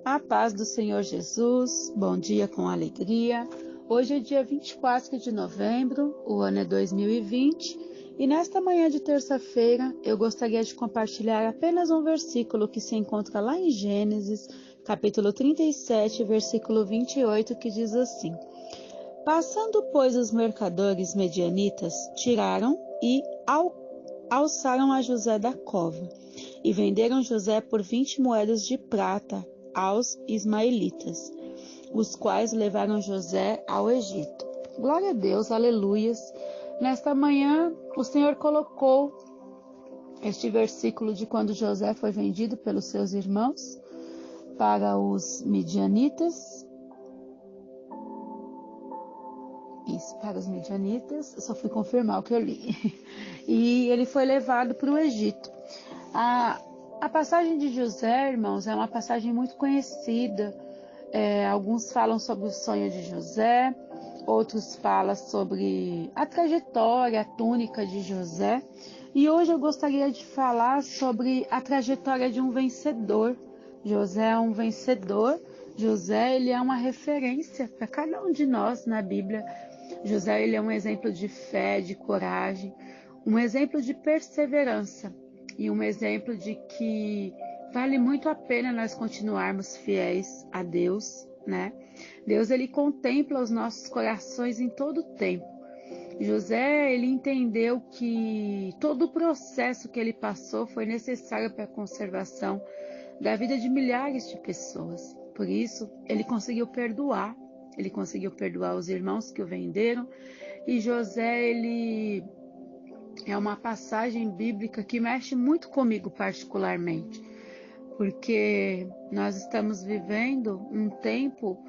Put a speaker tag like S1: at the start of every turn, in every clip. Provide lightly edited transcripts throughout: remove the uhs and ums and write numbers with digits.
S1: A paz do Senhor Jesus, bom dia com alegria. Hoje é dia 24 de novembro, o ano é 2020, e nesta manhã de terça-feira eu gostaria de compartilhar apenas um versículo que se encontra lá em Gênesis, capítulo 37, versículo 28, que diz assim: Passando, pois, os mercadores medianitas, tiraram e alçaram a José da cova, e venderam José por 20 moedas de prata aos ismaelitas, os quais levaram José ao Egito. Glória a Deus, aleluias. Nesta manhã, o Senhor colocou este versículo de quando José foi vendido pelos seus irmãos para os midianitas. Isso, para os midianitas, eu só fui confirmar o que eu li. E ele foi levado para o Egito. A passagem de José, irmãos, é uma passagem muito conhecida. Alguns falam sobre o sonho de José, outros falam sobre a trajetória, a túnica de José. E hoje eu gostaria de falar sobre a trajetória de um vencedor. José é um vencedor. José, ele é uma referência para cada um de nós na Bíblia. José, ele é um exemplo de fé, de coragem, um exemplo de perseverança e um exemplo de que vale muito a pena nós continuarmos fiéis a Deus, né? Deus, ele contempla os nossos corações em todo o tempo. José, ele entendeu que todo o processo que ele passou foi necessário para a conservação da vida de milhares de pessoas. Por isso, ele conseguiu perdoar os irmãos que o venderam. E José, ele é uma passagem bíblica que mexe muito comigo particularmente, porque nós estamos vivendo um tempo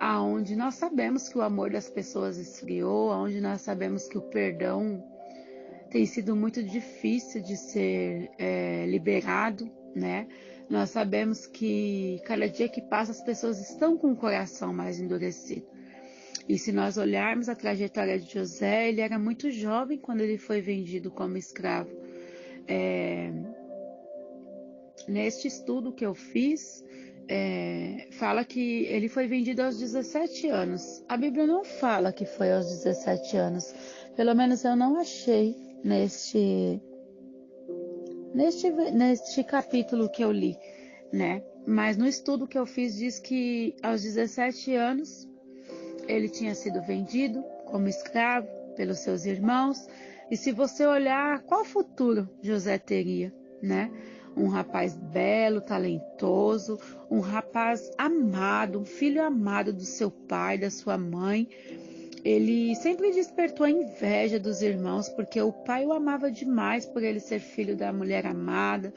S1: onde nós sabemos que o amor das pessoas esfriou, onde nós sabemos que o perdão tem sido muito difícil de ser liberado, né? Nós sabemos que cada dia que passa as pessoas estão com o coração mais endurecido. E se nós olharmos a trajetória de José, ele era muito jovem quando ele foi vendido como escravo. Neste estudo que eu fiz, fala que ele foi vendido aos 17 anos. A Bíblia não fala que foi aos 17 anos. Pelo menos eu não achei neste capítulo que eu li, né? Mas no estudo que eu fiz diz que aos 17 anos ele tinha sido vendido como escravo pelos seus irmãos. E se você olhar, qual futuro José teria, né? Um rapaz belo, talentoso, um rapaz amado, um filho amado do seu pai, da sua mãe. Ele sempre despertou a inveja dos irmãos, porque o pai o amava demais por ele ser filho da mulher amada.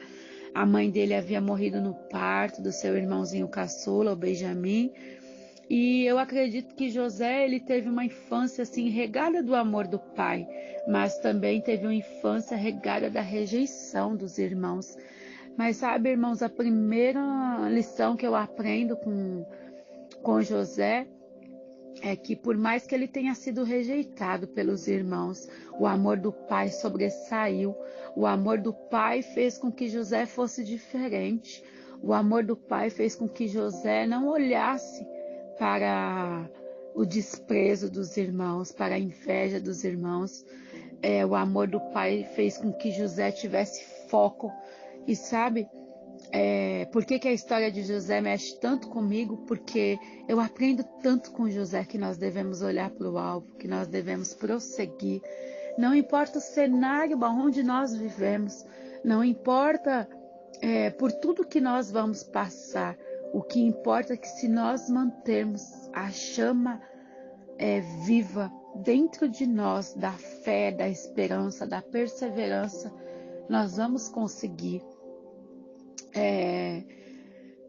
S1: A mãe dele havia morrido no parto do seu irmãozinho caçula, o Benjamim. E eu acredito que José, ele teve uma infância assim regada do amor do pai, mas também teve uma infância regada da rejeição dos irmãos. Mas sabe, irmãos, a primeira lição que eu aprendo com José é que por mais que ele tenha sido rejeitado pelos irmãos, o amor do pai sobressaiu. O amor do pai fez com que José fosse diferente. O amor do pai fez com que José não olhasse para o desprezo dos irmãos, para a inveja dos irmãos. O amor do pai fez com que José tivesse foco. E sabe, por que a história de José mexe tanto comigo? Porque eu aprendo tanto com José que nós devemos olhar para o alvo, que nós devemos prosseguir. Não importa o cenário onde nós vivemos, não importa por tudo que nós vamos passar. O que importa é que se nós mantermos a chama viva dentro de nós, da fé, da esperança, da perseverança, nós vamos conseguir.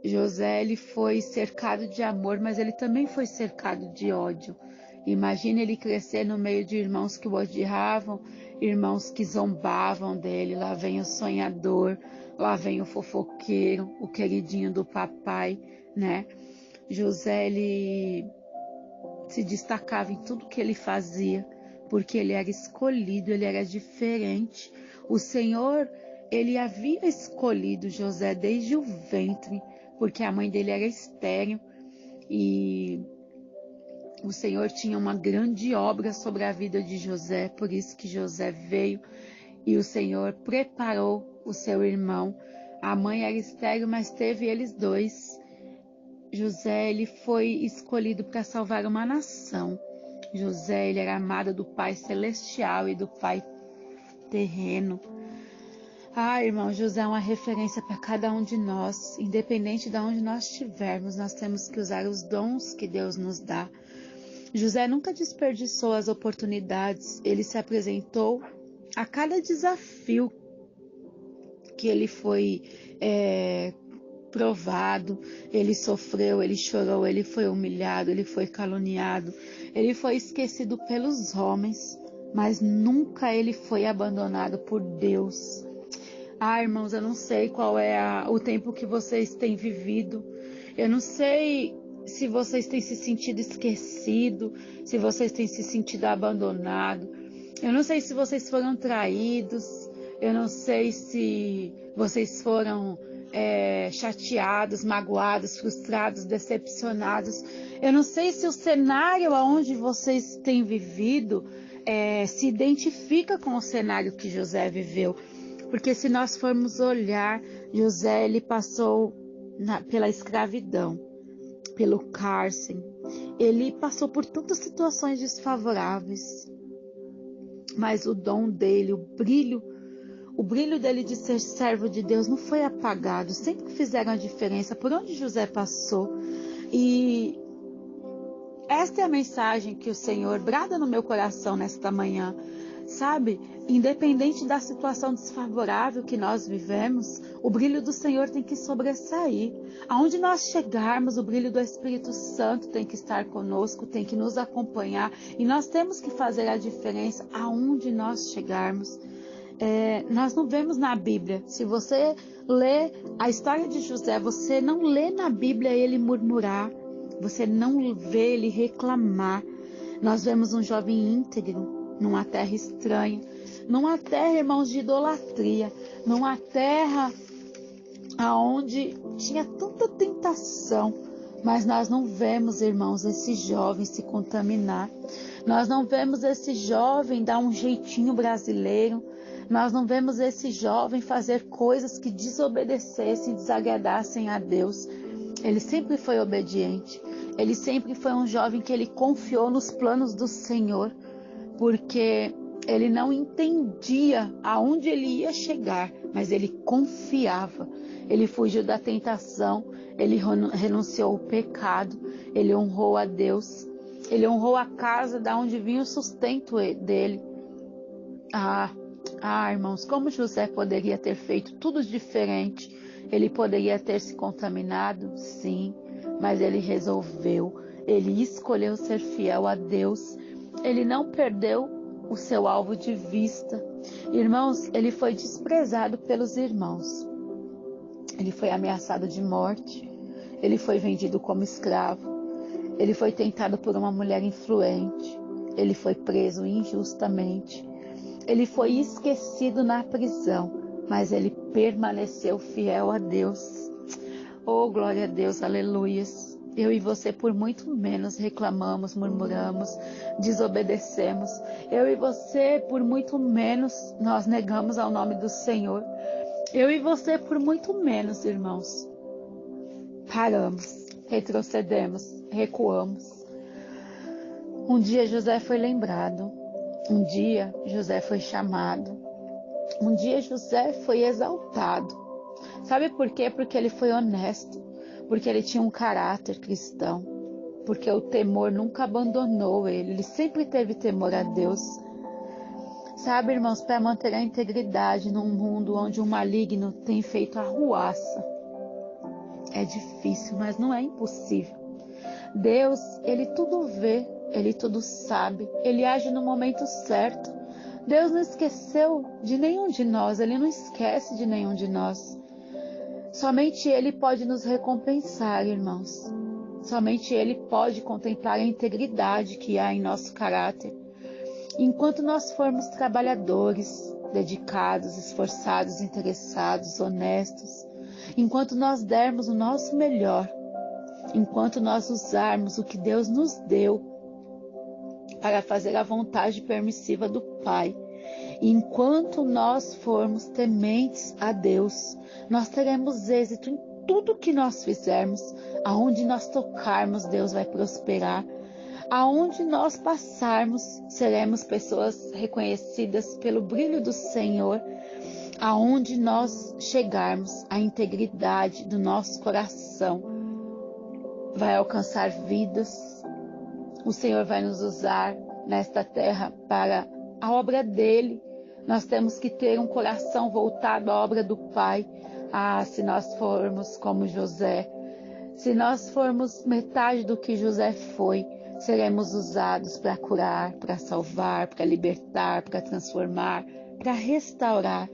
S1: José, ele foi cercado de amor, mas ele também foi cercado de ódio. Imagina ele crescer no meio de irmãos que o odiavam, irmãos que zombavam dele. Lá vem o sonhador, lá vem o fofoqueiro, o queridinho do papai, né? José, ele se destacava em tudo que ele fazia, porque ele era escolhido, ele era diferente. O Senhor, ele havia escolhido José desde o ventre porque a mãe dele era estéril e o Senhor tinha uma grande obra sobre a vida de José, por isso que José veio e o Senhor preparou o seu irmão. A mãe era estéril, mas teve eles dois. José, ele foi escolhido para salvar uma nação. José, ele era amado do Pai Celestial e do Pai terreno. Irmão, José é uma referência para cada um de nós. Independente de onde nós estivermos, nós temos que usar os dons que Deus nos dá. José nunca desperdiçou as oportunidades. Ele se apresentou a cada desafio que ele foi provado, ele sofreu, ele chorou, ele foi humilhado, ele foi caluniado, ele foi esquecido pelos homens, mas nunca ele foi abandonado por Deus. Irmãos, eu não sei qual é o tempo que vocês têm vivido, eu não sei se vocês têm se sentido esquecido, se vocês têm se sentido abandonado, eu não sei se vocês foram traídos, eu não sei se vocês foram chateados, magoados, frustrados, decepcionados. Eu não sei se o cenário onde vocês têm vivido se identifica com o cenário que José viveu. Porque se nós formos olhar, José ele passou pela escravidão, pelo cárcere. Ele passou por tantas situações desfavoráveis. Mas o dom dele, o brilho dele de ser servo de Deus não foi apagado, sempre fizeram a diferença por onde José passou. E esta é a mensagem que o Senhor brada no meu coração nesta manhã, sabe? Independente da situação desfavorável que nós vivemos, o brilho do Senhor tem que sobressair. Aonde nós chegarmos, o brilho do Espírito Santo tem que estar conosco, tem que nos acompanhar, e nós temos que fazer a diferença aonde nós chegarmos. Nós não vemos na Bíblia, se você lê a história de José, você não lê na Bíblia ele murmurar, você não vê ele reclamar. Nós vemos um jovem íntegro numa terra estranha, numa terra, irmãos, de idolatria, numa terra onde tinha tanta tentação, mas nós não vemos, irmãos, esse jovem se contaminar, nós não vemos esse jovem dar um jeitinho brasileiro, nós não vemos esse jovem fazer coisas que desobedecessem, desagradassem a Deus. Ele sempre foi obediente. Ele sempre foi um jovem que ele confiou nos planos do Senhor, porque ele não entendia aonde ele ia chegar, mas ele confiava. Ele fugiu da tentação, ele renunciou ao pecado, ele honrou a Deus, ele honrou a casa da onde vinha o sustento dele. Irmãos, como José poderia ter feito tudo diferente? Ele poderia ter se contaminado? Sim, mas ele resolveu, ele escolheu ser fiel a Deus, ele não perdeu o seu alvo de vista. Irmãos, ele foi desprezado pelos irmãos, ele foi ameaçado de morte, ele foi vendido como escravo, ele foi tentado por uma mulher influente, ele foi preso injustamente, ele foi esquecido na prisão, mas ele permaneceu fiel a Deus. Oh, glória a Deus, aleluias. Eu e você por muito menos reclamamos, murmuramos, desobedecemos. Eu e você por muito menos nós negamos ao nome do Senhor. Eu e você por muito menos, irmãos, paramos, retrocedemos, recuamos. Um dia José foi lembrado. Um dia José foi chamado. Um dia José foi exaltado. Sabe por quê? Porque ele foi honesto. Porque ele tinha um caráter cristão. Porque o temor nunca abandonou ele. Ele sempre teve temor a Deus. Sabe, irmãos, para manter a integridade num mundo onde o maligno tem feito arruaça. É difícil, mas não é impossível. Deus, ele tudo vê. Ele tudo sabe, Ele age no momento certo. Deus não esqueceu de nenhum de nós, Ele não esquece de nenhum de nós. Somente Ele pode nos recompensar, irmãos. Somente Ele pode contemplar a integridade que há em nosso caráter. Enquanto nós formos trabalhadores, dedicados, esforçados, interessados, honestos, enquanto nós dermos o nosso melhor, enquanto nós usarmos o que Deus nos deu para fazer a vontade permissiva do Pai, enquanto nós formos tementes a Deus, nós teremos êxito em tudo que nós fizermos. Aonde nós tocarmos, Deus vai prosperar. Aonde nós passarmos, seremos pessoas reconhecidas pelo brilho do Senhor. Aonde nós chegarmos, a integridade do nosso coração vai alcançar vidas. O Senhor vai nos usar nesta terra para a obra dele. Nós temos que ter um coração voltado à obra do Pai. Se nós formos como José, se nós formos metade do que José foi, seremos usados para curar, para salvar, para libertar, para transformar, para restaurar.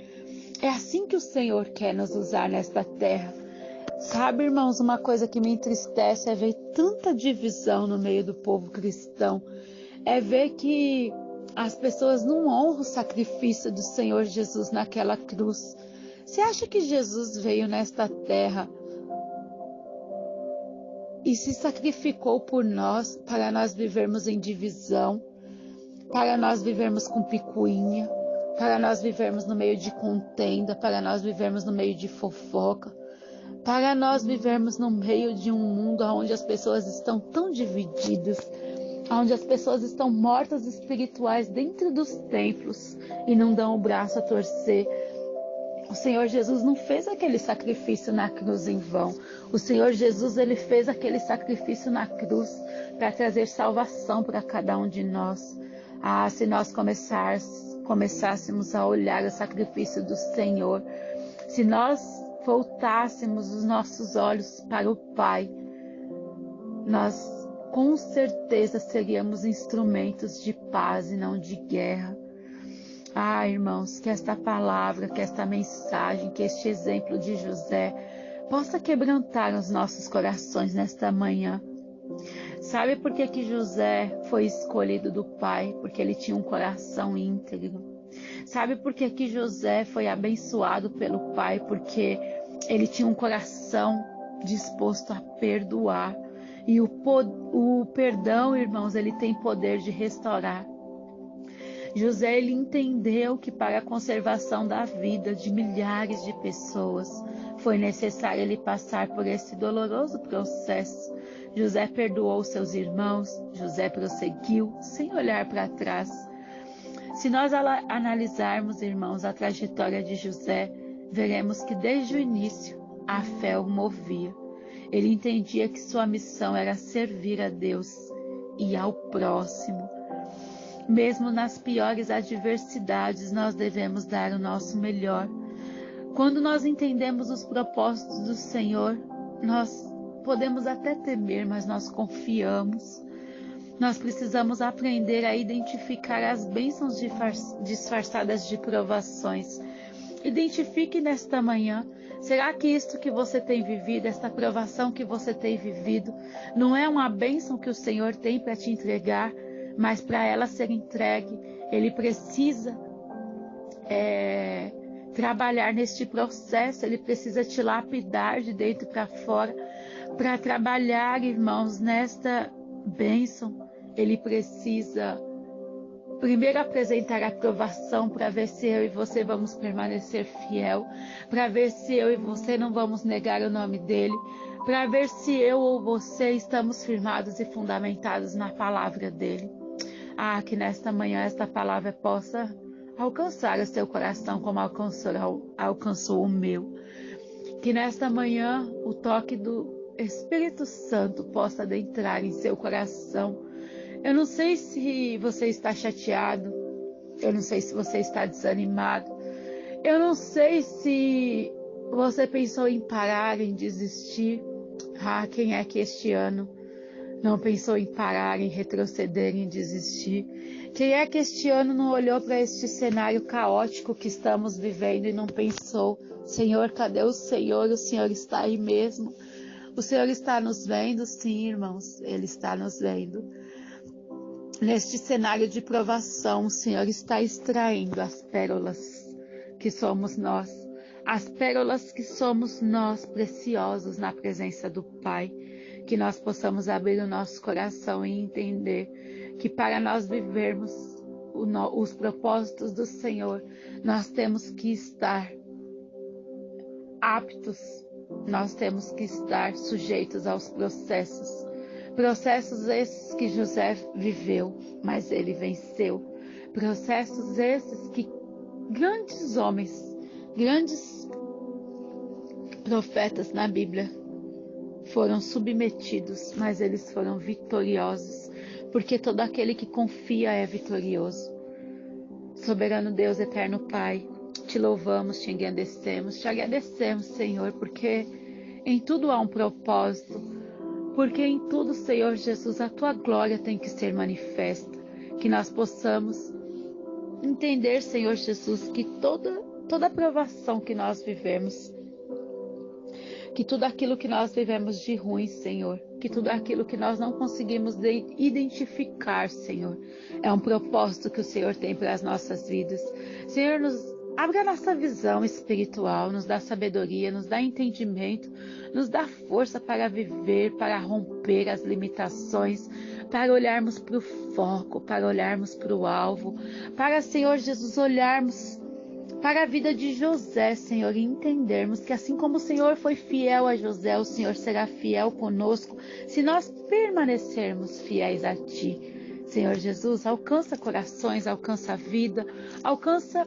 S1: É assim que o Senhor quer nos usar nesta terra. Sabe, irmãos, uma coisa que me entristece é ver tanta divisão no meio do povo cristão. É ver que as pessoas não honram o sacrifício do Senhor Jesus naquela cruz. Você acha que Jesus veio nesta terra e se sacrificou por nós, para nós vivermos em divisão, para nós vivermos com picuinha, para nós vivermos no meio de contenda, para nós vivermos no meio de fofoca, para nós vivermos no meio de um mundo onde as pessoas estão tão divididas, onde as pessoas estão mortas espirituais dentro dos templos e não dão o braço a torcer? O Senhor Jesus não fez aquele sacrifício na cruz em vão. O Senhor Jesus, ele fez aquele sacrifício na cruz para trazer salvação para cada um de nós. Se nós começássemos a olhar o sacrifício do Senhor, se nós voltássemos os nossos olhos para o Pai, nós com certeza seríamos instrumentos de paz e não de guerra. Irmãos, que esta palavra, que esta mensagem, que este exemplo de José possa quebrantar os nossos corações nesta manhã. Sabe por que José foi escolhido do Pai? Porque ele tinha um coração íntegro. Sabe por que José foi abençoado pelo Pai? Porque ele tinha um coração disposto a perdoar. E o perdão, irmãos, ele tem poder de restaurar. José, ele entendeu que para a conservação da vida de milhares de pessoas foi necessário ele passar por esse doloroso processo. José perdoou seus irmãos, José prosseguiu sem olhar para trás. Se nós analisarmos, irmãos, a trajetória de José, veremos que desde o início a fé o movia. Ele entendia que sua missão era servir a Deus e ao próximo. Mesmo nas piores adversidades, nós devemos dar o nosso melhor. Quando nós entendemos os propósitos do Senhor, nós podemos até temer, mas nós confiamos. Nós precisamos aprender a identificar as bênçãos disfarçadas de provações. Identifique nesta manhã, será que isto que você tem vivido, esta provação que você tem vivido, não é uma bênção que o Senhor tem para te entregar? Mas para ela ser entregue, ele precisa trabalhar neste processo, ele precisa te lapidar de dentro para fora. Para trabalhar, irmãos, nesta bênção, ele precisa primeiro apresentar a provação para ver se eu e você vamos permanecer fiel, para ver se eu e você não vamos negar o nome dele, para ver se eu ou você estamos firmados e fundamentados na palavra dele. Que nesta manhã esta palavra possa alcançar o seu coração como alcançou o meu. Que nesta manhã o toque do Espírito Santo possa adentrar em seu coração. Eu não sei se você está chateado, eu não sei se você está desanimado, eu não sei se você pensou em parar, em desistir. Quem é que este ano não pensou em parar, em retroceder, em desistir? Quem é que este ano não olhou para este cenário caótico que estamos vivendo e não pensou: Senhor, cadê o Senhor? O Senhor está aí mesmo. O Senhor está nos vendo? Sim, irmãos, Ele está nos vendo. Neste cenário de provação, o Senhor está extraindo as pérolas que somos nós. as pérolas que somos nós, preciosos na presença do Pai, que nós possamos abrir o nosso coração e entender que para nós vivermos os propósitos do Senhor, nós temos que estar aptos, nós temos que estar sujeitos aos processos esses que José viveu, mas ele venceu, processos esses que grandes homens, grandes profetas na Bíblia foram submetidos, mas eles foram vitoriosos, porque todo aquele que confia é vitorioso. Soberano Deus, eterno Pai, te louvamos, te agradecemos, Senhor, porque em tudo há um propósito, porque em tudo, Senhor Jesus, a tua glória tem que ser manifesta, que nós possamos entender, Senhor Jesus, que toda provação que nós vivemos, que tudo aquilo que nós vivemos de ruim, Senhor, que tudo aquilo que nós não conseguimos identificar, Senhor, é um propósito que o Senhor tem para as nossas vidas. Senhor, abra a nossa visão espiritual, nos dá sabedoria, nos dá entendimento, nos dá força para viver, para romper as limitações, para olharmos para o foco, para olharmos para o alvo, para, Senhor Jesus, olharmos para a vida de José, Senhor, e entendermos que assim como o Senhor foi fiel a José, o Senhor será fiel conosco, se nós permanecermos fiéis a Ti. Senhor Jesus, alcança corações, alcança vida, alcança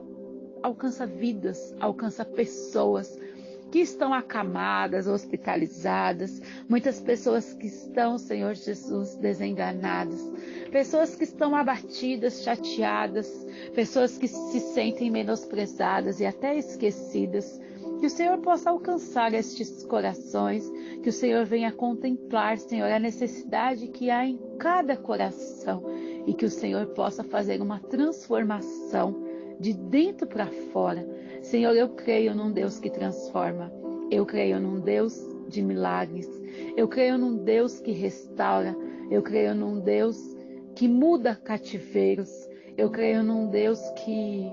S1: vidas, alcança pessoas que estão acamadas, hospitalizadas, muitas pessoas que estão, Senhor Jesus, desenganadas, pessoas que estão abatidas, chateadas, pessoas que se sentem menosprezadas e até esquecidas. Que o Senhor possa alcançar estes corações, que o Senhor venha contemplar, Senhor, a necessidade que há em cada coração e que o Senhor possa fazer uma transformação de dentro para fora. Senhor, eu creio num Deus que transforma. Eu creio num Deus de milagres. Eu creio num Deus que restaura. Eu creio num Deus que muda cativeiros. Eu creio num Deus que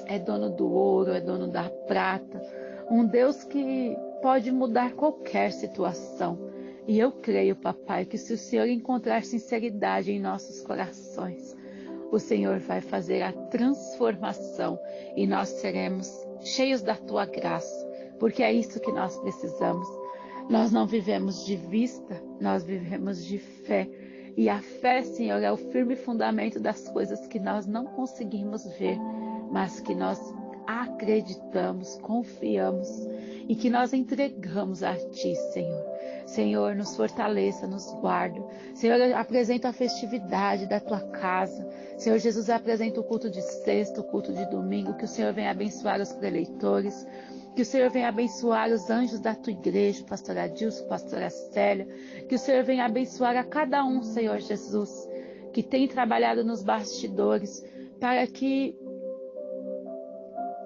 S1: é dono do ouro, é dono da prata. Um Deus que pode mudar qualquer situação. E eu creio, papai, que se o Senhor encontrar sinceridade em nossos corações, o Senhor vai fazer a transformação e nós seremos cheios da Tua graça, porque é isso que nós precisamos. Nós não vivemos de vista, nós vivemos de fé. E a fé, Senhor, é o firme fundamento das coisas que nós não conseguimos ver, mas que nós acreditamos, confiamos e que nós entregamos a Ti, Senhor. Senhor, nos fortaleça, nos guarda. Senhor, apresenta a festividade da Tua casa. Senhor Jesus, apresenta o culto de sexta, o culto de domingo, que o Senhor venha abençoar os preleitores, que o Senhor venha abençoar os anjos da Tua igreja, pastor Adilson, pastora Célia, que o Senhor venha abençoar a cada um, Senhor Jesus, que tem trabalhado nos bastidores, para que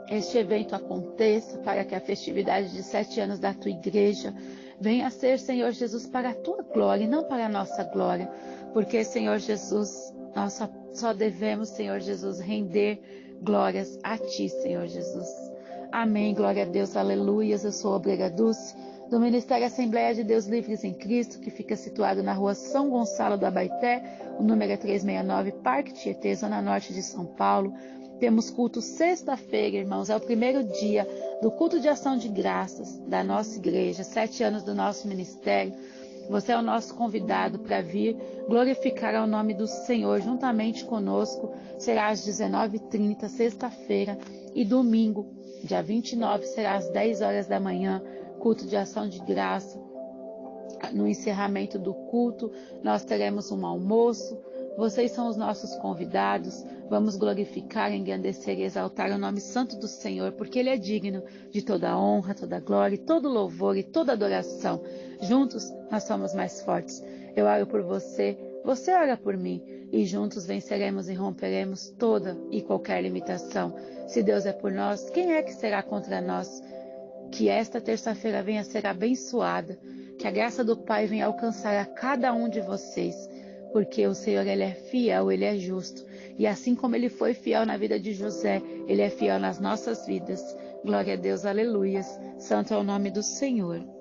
S1: este evento aconteça, para que a festividade de 7 anos da Tua igreja venha a ser, Senhor Jesus, para a Tua glória e não para a nossa glória, porque, Senhor Jesus, nós só devemos, Senhor Jesus, render glórias a Ti, Senhor Jesus. Amém, glória a Deus, aleluias. Eu sou Obreira Dulce, do Ministério Assembleia de Deus Livres em Cristo, que fica situado na rua São Gonçalo do Abaeté, o número é 369, Parque Tietê, Zona Norte de São Paulo. Temos culto sexta-feira, irmãos, é o primeiro dia do culto de ação de graças da nossa igreja, 7 anos do nosso ministério. Você é o nosso convidado para vir glorificar ao nome do Senhor juntamente conosco. Será às 19h30, sexta-feira, e domingo, dia 29, será às 10 horas da manhã, culto de ação de graça. No encerramento do culto, nós teremos um almoço. Vocês são os nossos convidados. Vamos glorificar, engrandecer e exaltar o nome santo do Senhor, porque Ele é digno de toda honra, toda glória, todo louvor e toda adoração. Juntos, nós somos mais fortes. Eu oro por você, você ora por mim, e juntos venceremos e romperemos toda e qualquer limitação. Se Deus é por nós, quem é que será contra nós? Que esta terça-feira venha a ser abençoada, que a graça do Pai venha alcançar a cada um de vocês, porque o Senhor, Ele é fiel, Ele é justo. E assim como Ele foi fiel na vida de José, Ele é fiel nas nossas vidas. Glória a Deus, aleluias. Santo é o nome do Senhor.